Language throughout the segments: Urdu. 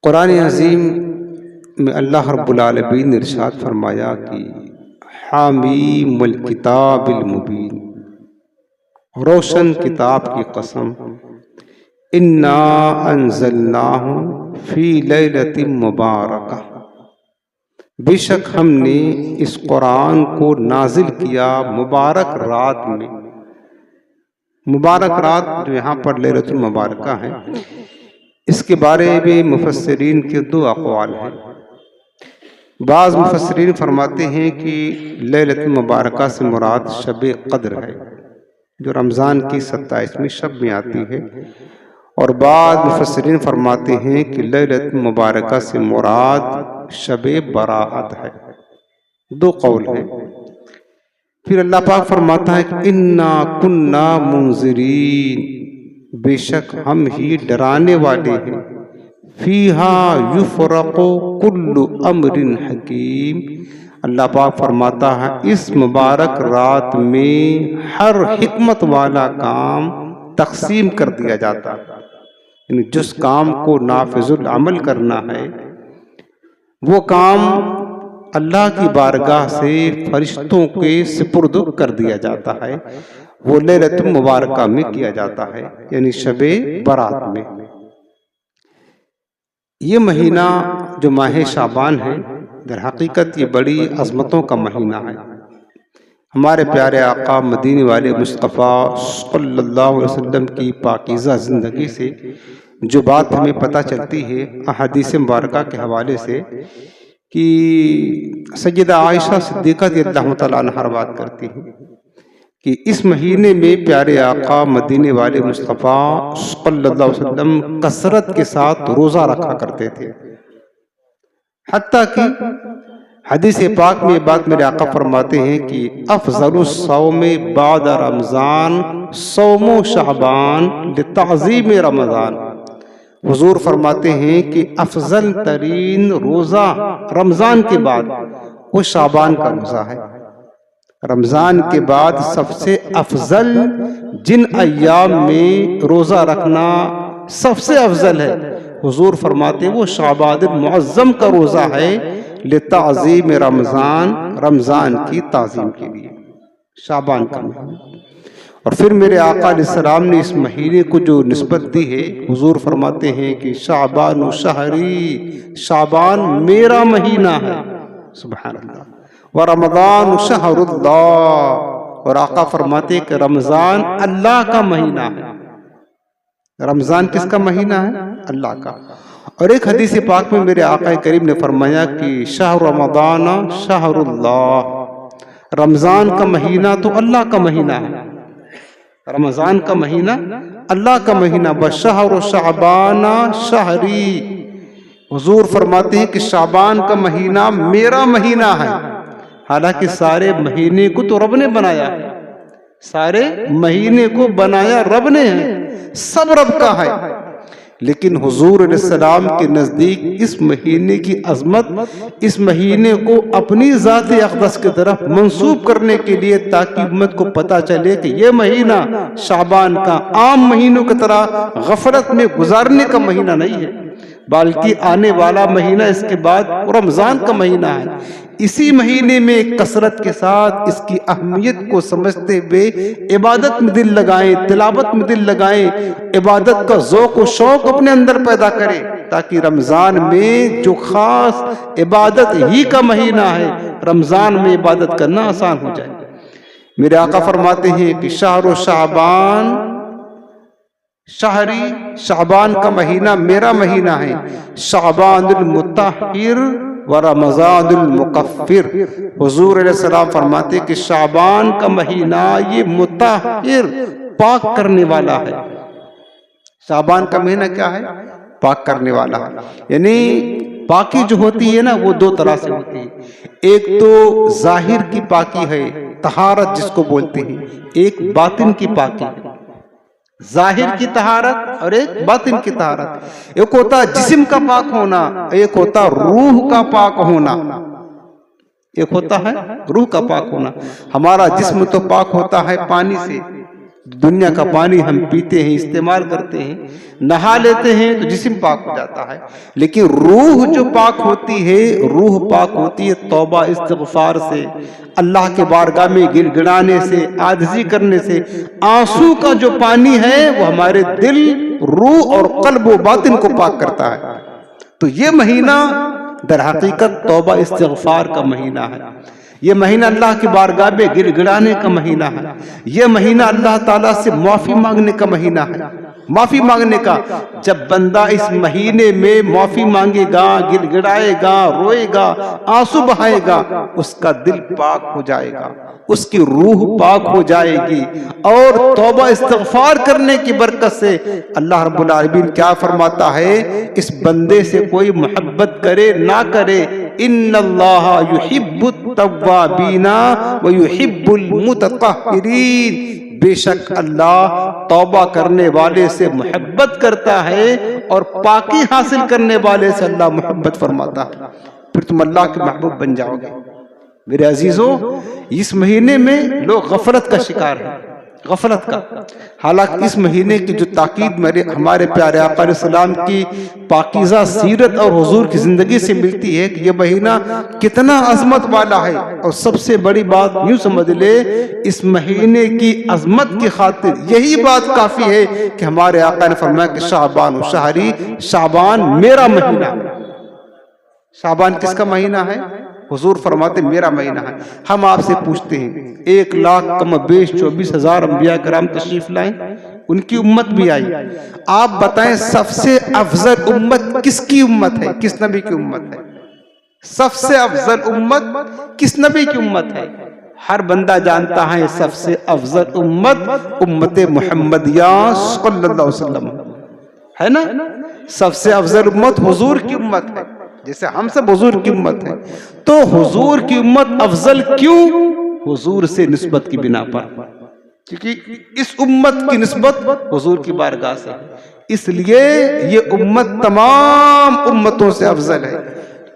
قرآن عظیم میں اللہ رب العالمین نے ارشاد فرمایا کہ حامیم الکتاب المبین، روشن کتاب کی قسم، انا انزلناہ فی لیلۃ مبارکہ، بے شک ہم نے اس قرآن کو نازل کیا مبارک رات میں۔ مبارک رات جو یہاں پر لیلۃ المبارکہ ہے، اس کے بارے میں مفسرین کے دو اقوال ہیں۔ بعض مفسرین فرماتے ہیں کہ لیلۃ المبارکہ سے مراد شب قدر ہے، جو رمضان کی 27ویں شب میں آتی ہے، اور بعض مفسرین فرماتے ہیں کہ لیلۃ المبارکہ سے مراد شب براءت ہے۔ دو قول ہیں۔ پھر اللہ پاک فرماتا ہے کہ انا کنا منذرین، بے شک ہم ہی ڈرانے والے ہیں، فیہا یفرق کل امر حکیم، اللہ پاک فرماتا ہے اس مبارک رات میں ہر حکمت والا کام تقسیم کر دیا جاتا ہے، یعنی جس کام کو نافذ العمل کرنا ہے وہ کام اللہ کی بارگاہ سے فرشتوں کے سپرد کر دیا جاتا ہے، وہ لیلۃ المبارکہ میں کیا جاتا ہے، یعنی شب برات میں۔ یہ مہینہ جو ماہ شعبان ہے، در حقیقت یہ بڑی عظمتوں کا مہینہ ہے۔ ہمارے پیارے آقا مدینے والے مصطفیٰ صلی اللہ علیہ وسلم کی پاکیزہ زندگی سے جو بات ہمیں پتہ چلتی ہے احادیث مبارکہ کے حوالے سے، کہ سیدہ عائشہ صدیقہ رضی اللہ تعالیٰ عنہا روایت کرتی ہیں کہ اس مہینے میں پیارے آقا مدینے والے مصطفیٰ صلی اللہ علیہ وسلم کثرت کے ساتھ روزہ رکھا کرتے تھے، حتیٰ کہ حدیث پاک میں یہ بات میرے آقا فرماتے ہیں کہ افضل الصوم بعد رمضان صوم شعبان لتعظیم رمضان، حضور فرماتے ہیں کہ افضل ترین روزہ رمضان کے بعد وہ شعبان کا روزہ ہے۔ رمضان کے بعد سب سے افضل جن ایام میں روزہ رکھنا سب سے افضل ہے، حضور فرماتے ہیں وہ شعبان المعظم کا روزہ ہے، لتعظیم رمضان، رمضان کی تعظیم کے لیے، شعبان کا مہینہ۔ اور پھر میرے آقا علیہ السلام نے اس مہینے کو جو نسبت دی ہے، حضور فرماتے ہیں کہ شعبان شہری، شعبان میرا مہینہ ہے، سبحان اللہ، ورمضان شہر اللہ، اور آقا فرماتے ہیں کہ رمضان اللہ کا مہینہ ہے۔ رمضان کس کا مہینہ ہے؟ اللہ کا۔ اور ایک حدیث پاک میں میرے آقا کریم نے فرمایا کہ شہر رمضان شہر اللہ، رمضان کا مہینہ تو اللہ کا مہینہ ہے، رمضان کا مہینہ اللہ کا مہینہ، بشہر شعبان شہری، حضور فرماتے ہیں کہ شعبان کا مہینہ میرا مہینہ ہے۔ حالانکہ سارے مہینے کو تو رب نے بنایا ہے، سارے مہینے کو بنایا رب نے ہے، سب رب کا ہے، لیکن حضور علیہ السلام کے نزدیک اس مہینے کی عظمت، اس مہینے کو اپنی ذات اقدس کی طرف منسوب کرنے کے لیے، تاکہ امت کو پتہ چلے کہ یہ مہینہ شعبان کا عام مہینوں کی طرح غفلت میں گزارنے کا مہینہ نہیں ہے، بلکہ آنے والا مہینہ اس کے بعد رمضان کا مہینہ ہے۔ اسی مہینے میں کثرت کے ساتھ اس کی اہمیت کو سمجھتے ہوئے عبادت میں دل لگائیں، تلاوت میں دل لگائیں، عبادت کا ذوق و شوق اپنے اندر پیدا کریں، تاکہ رمضان میں جو خاص عبادت ہی کا مہینہ ہے، رمضان میں عبادت کرنا آسان ہو جائے۔ میرے آقا فرماتے ہیں کہ شہر و شعبان شہری، شعبان کا مہینہ میرا مہینہ ہے، شعبان المطہر و رمضان المکفر، حضور علیہ السلام فرماتے ہیں کہ شعبان کا مہینہ یہ مطہر، پاک کرنے والا ہے۔ شعبان کا مہینہ کیا ہے؟ پاک کرنے والا ہے، یعنی پاکی جو ہوتی ہے نا وہ دو طرح سے ہوتی ہے، ایک تو ظاہر کی پاکی ہے، طہارت جس کو بولتے ہیں، ایک باطن کی پاکی ہے، ظاہر کی طہارت اور ایک باطن کی طہارت۔ ایک ہوتا جسم کا پاک ہونا، ایک ہوتا روح کا پاک ہونا، ایک ہوتا ہے روح کا پاک ہونا۔ ہمارا جسم تو پاک ہوتا ہے پانی سے، دنیا کا پانی ہم پیتے ہیں، استعمال کرتے ہیں، نہا لیتے ہیں تو جسم پاک ہو جاتا ہے، لیکن روح جو پاک ہوتی ہے، روح پاک ہوتی ہے توبہ استغفار سے، اللہ کے بارگاہ میں گڑ گڑانے سے، عاجزی کرنے سے۔ آنسو کا جو پانی ہے وہ ہمارے دل، روح اور قلب و باطن کو پاک کرتا ہے۔ تو یہ مہینہ در حقیقت توبہ استغفار کا مہینہ ہے، یہ مہینہ اللہ کی بارگاہ میں گڑ گڑانے کا مہینہ ہے، یہ مہینہ اللہ تعالیٰ سے معافی مانگنے کا مہینہ ہے، معافی مانگنے کا۔ جب بندہ اس مہینے میں معافی مانگے گا، گڑ گڑائے گا، روئے گا، آنسو بہائے گا، اس کا دل پاک ہو جائے گا، اس کی روح پاک ہو جائے گی، اور توبہ استغفار کرنے کی برکت سے اللہ رب العالمین کیا فرماتا ہے، اس بندے سے کوئی محبت کرے نہ کرے، ان اللہ یحب التوابین ویحب المتطہرین، بے شک اللہ توبہ کرنے والے سے محبت کرتا ہے اور پاکی حاصل کرنے والے سے اللہ محبت فرماتا ہے، پھر تم اللہ کے محبوب بن جاؤ گے۔ میرے عزیزوں، اس مہینے میں لوگ غفلت کا شکار ہیں، غفلت کا۔ حالانکہ اس مہینے کی جو تاکید ہمارے پیارے آقا علیہ السلام کی پاکیزہ سیرت اور حضور کی زندگی سے ملتی ہے کہ یہ مہینہ کتنا عظمت والا ہے، اور سب سے بڑی بات یوں سمجھ لے، اس مہینے کی عظمت کی خاطر یہی بات کافی ہے کہ ہمارے آقا نے فرمایا کہ شعبان و شہری، شعبان میرا مہینہ۔ شعبان کس کا مہینہ ہے؟ حضور فرماتے میرا مہینہ ہے۔ ہم آپ سے پوچھتے ہیں، 1,00,000 کم بیش 24,000 انبیاء کرام تشریف لائیں، ان کی امت بھی آئی، آپ بتائیں سب سے افضل امت کس کی امت ہے؟ کس نبی کی امت ہے؟ سب سے افضل امت کس نبی کی امت ہے؟ ہر بندہ جانتا ہے سب سے افضل امت امت محمدیہ صلی اللہ علیہ وسلم ہے نا؟ سب سے افضل امت حضور کی امت ہے، جیسے ہم سب حضور کی امت ہے۔ تو حضور کی امت افضل کیوں؟ حضور سے نسبت کی بنا پر، کیونکہ اس امت کی نسبت حضور کی بارگاہ سے، اس لیے یہ امت تمام امتوں سے افضل ہے۔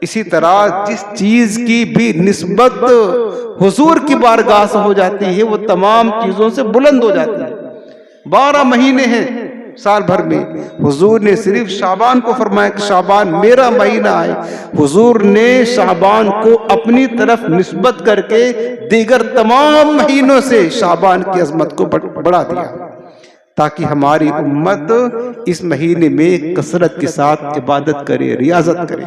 اسی طرح جس چیز کی بھی نسبت حضور کی بارگاہ سے ہو جاتی ہے وہ تمام چیزوں سے بلند ہو جاتی ہے۔ 12 مہینے ہیں سال بھر میں، حضور نے صرف شعبان کو فرمایا کہ شعبان میرا مہینہ ہے، حضور نے شعبان کو اپنی طرف نسبت کر کے دیگر تمام مہینوں سے شعبان کی عظمت کو بڑھا دیا، تاکہ ہماری امت اس مہینے میں کثرت کے ساتھ عبادت کرے، ریاضت کرے۔